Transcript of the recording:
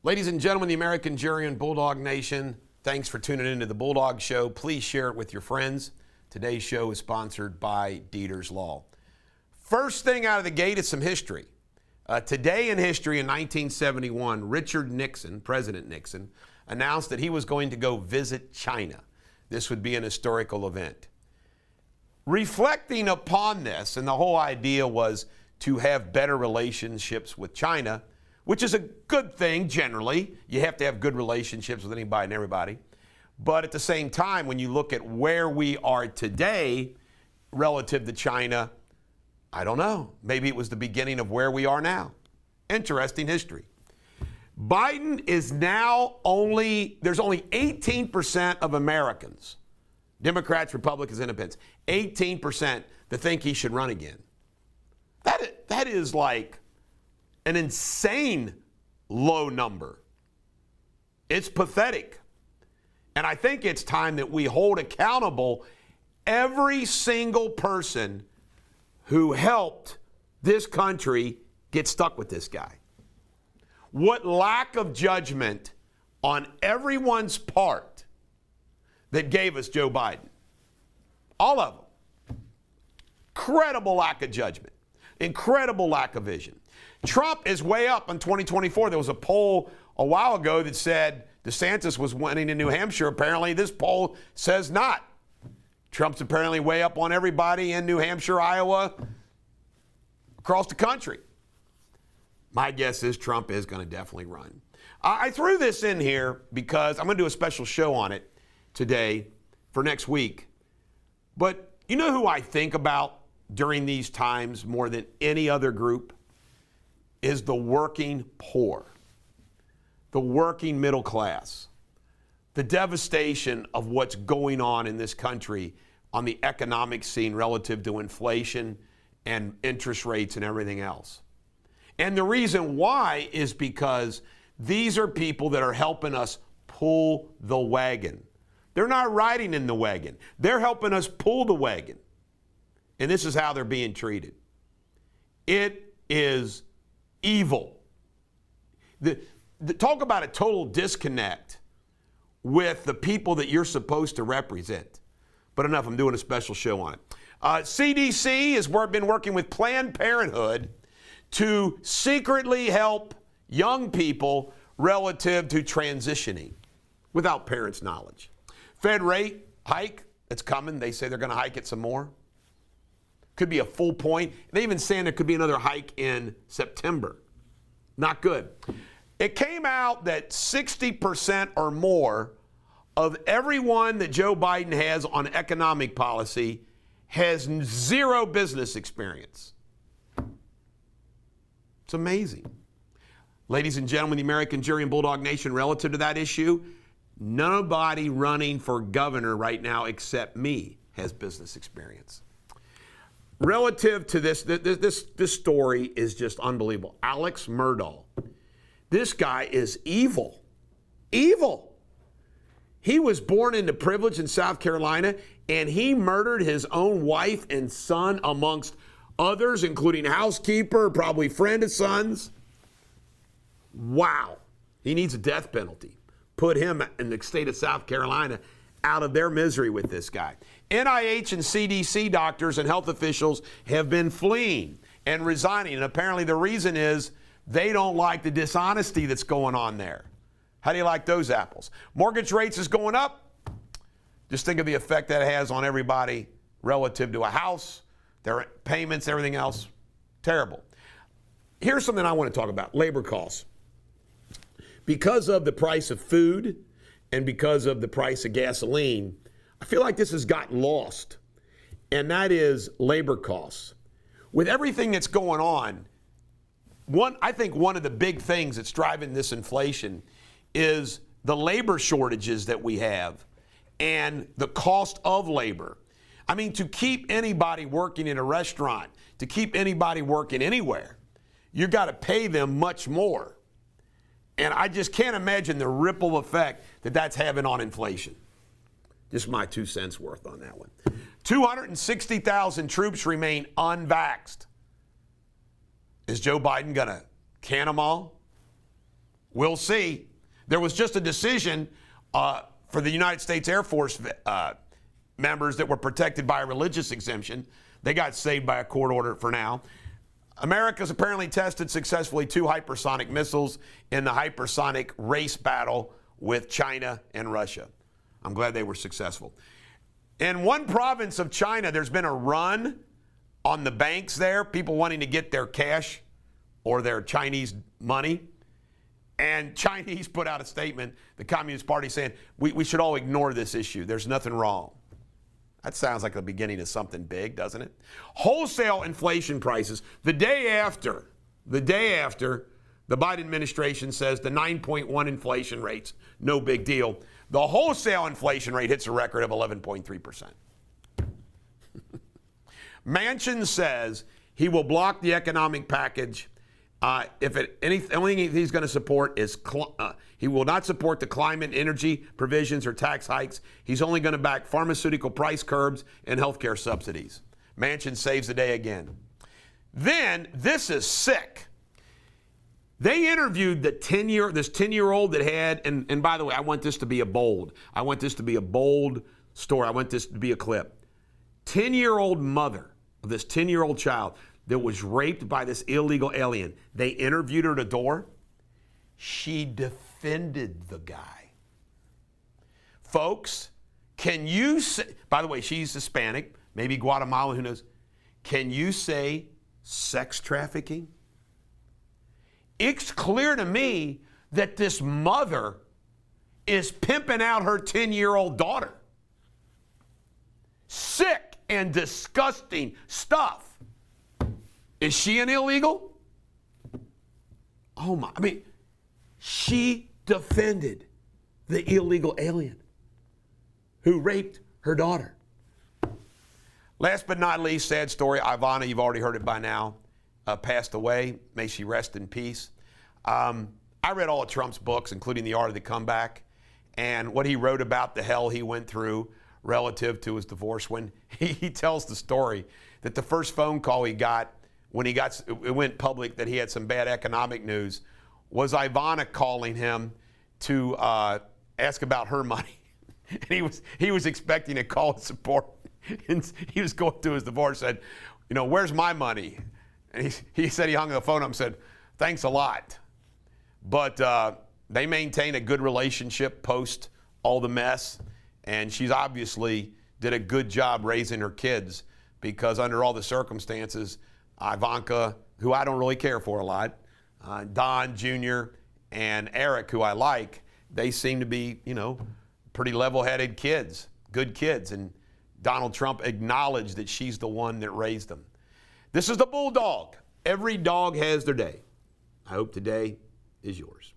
Ladies and gentlemen, the American jury and Bulldog Nation, thanks for tuning into the Bulldog Show. Please share it with your friends. Today's show is sponsored by Deters Law. First thing out of the gate is some history. Today in history in 1971, Richard Nixon, President Nixon, announced that he was going to go visit China. This would be an historical event. Reflecting upon this, and the whole idea was to have better relationships with China, which is a good thing generally. You have to have good relationships with anybody and everybody. But at the same time, when you look at where we are today relative to China, I don't know. Maybe it was the beginning of where we are now. Interesting history. Biden is now there's only 18% of Americans, Democrats, Republicans, Independents, 18% that think he should run again. That is like an insane low number. It's pathetic. And I think it's time that we hold accountable every single person who helped this country get stuck with this guy. What lack of judgment on everyone's part that gave us Joe Biden. All of them. Incredible lack of judgment. Incredible lack of vision. Trump is way up in 2024. There was a poll a while ago that said DeSantis was winning in New Hampshire. Apparently, this poll says not. Trump's apparently way up on everybody in New Hampshire, Iowa, across the country. My guess is Trump is going to definitely run. I threw this in here because I'm going to do a special show on it today for next week. But you know who I think about during these times more than any other group? Is the working poor, the working middle class, the devastation of what's going on in this country on the economic scene relative to inflation and interest rates and everything else. And the reason why is because these are people that are helping us pull the wagon. They're not riding in the wagon. They're helping us pull the wagon. And this is how they're being treated. It is evil. Talk about a total disconnect with the people that you're supposed to represent. But enough, I'm doing a special show on it. CDC has been working with Planned Parenthood to secretly help young people relative to transitioning without parents' knowledge. Fed rate hike, it's coming. They say they're going to hike it some more. Could be a full point. They even saying there could be another hike in September. Not good. It came out that 60% or more of everyone that Joe Biden has on economic policy has zero business experience. It's amazing. Ladies and gentlemen, the American jury and Bulldog Nation, relative to that issue, nobody running for governor right now except me has business experience. Relative to this story is just unbelievable. Alex Murdaugh. This guy is evil. Evil. He was born into privilege in South Carolina, and he murdered his own wife and son, amongst others, including housekeeper, probably friend of son's. Wow. He needs a death penalty. Put him in the state of South Carolina out of their misery with this guy. NIH and CDC doctors and health officials have been fleeing and resigning. And apparently the reason is they don't like the dishonesty that's going on there. How do you like those apples? Mortgage rates is going up. Just think of the effect that it has on everybody relative to a house, their payments, everything else. Terrible. Here's something I want to talk about, labor costs. Because of the price of food and because of the price of gasoline, I feel like this has gotten lost, and that is labor costs. With everything that's going on, I think one of the big things that's driving this inflation is the labor shortages that we have and the cost of labor. I mean, to keep anybody working in a restaurant, to keep anybody working anywhere, you got to pay them much more. And I just can't imagine the ripple effect that that's having on inflation. Just my 2 cents worth on that one. 260,000 troops remain unvaxxed. Is Joe Biden going to can them all? We'll see. There was just a decision for the United States Air Force members that were protected by a religious exemption. They got saved by a court order for now. America's apparently tested successfully 2 hypersonic missiles in the hypersonic race battle with China and Russia. I'm glad they were successful. In one province of China, there's been a run on the banks there, people wanting to get their cash or their Chinese money. And Chinese put out a statement, the Communist Party, saying, we should all ignore this issue. There's nothing wrong. That sounds like the beginning of something big, doesn't it? Wholesale inflation prices. The day after the Biden administration says the 9.1 inflation rates, no big deal. The wholesale inflation rate hits a record of 11.3%. Manchin says he will block the economic package. The only thing he's going to support is he will not support the climate, energy provisions, or tax hikes. He's only going to back pharmaceutical price curbs and health care subsidies. Manchin saves the day again. Then, this is sick. They interviewed this 10-year-old that had, and by the way, I want this to be a bold story. I want this to be a clip. 10-year-old mother of this 10-year-old child that was raped by this illegal alien. They interviewed her at a door. She defended the guy. Folks, can you say, by the way, she's Hispanic, maybe Guatemalan, who knows. Can you say sex trafficking? It's clear to me that this mother is pimping out her 10-year-old daughter. Sick and disgusting stuff. Is she an illegal? Oh my, she defended the illegal alien who raped her daughter. Last but not least, sad story, Ivana, you've already heard it by now, passed away. May she rest in peace. I read all of Trump's books, including The Art of the Comeback, and what he wrote about the hell he went through relative to his divorce. When he tells the story that the first phone call he got when it went public that he had some bad economic news was Ivana calling him to ask about her money. And he was expecting a call of support. And he was going through his divorce, said, where's my money? And he said he hung the phone up and said, thanks a lot. But they maintain a good relationship post all the mess. And she's obviously did a good job raising her kids, because under all the circumstances, Ivanka, who I don't really care for a lot, Don Jr., and Eric, who I like, they seem to be, pretty level-headed kids, good kids. And Donald Trump acknowledged that she's the one that raised them. This is the Bulldog. Every dog has their day. I hope today is yours.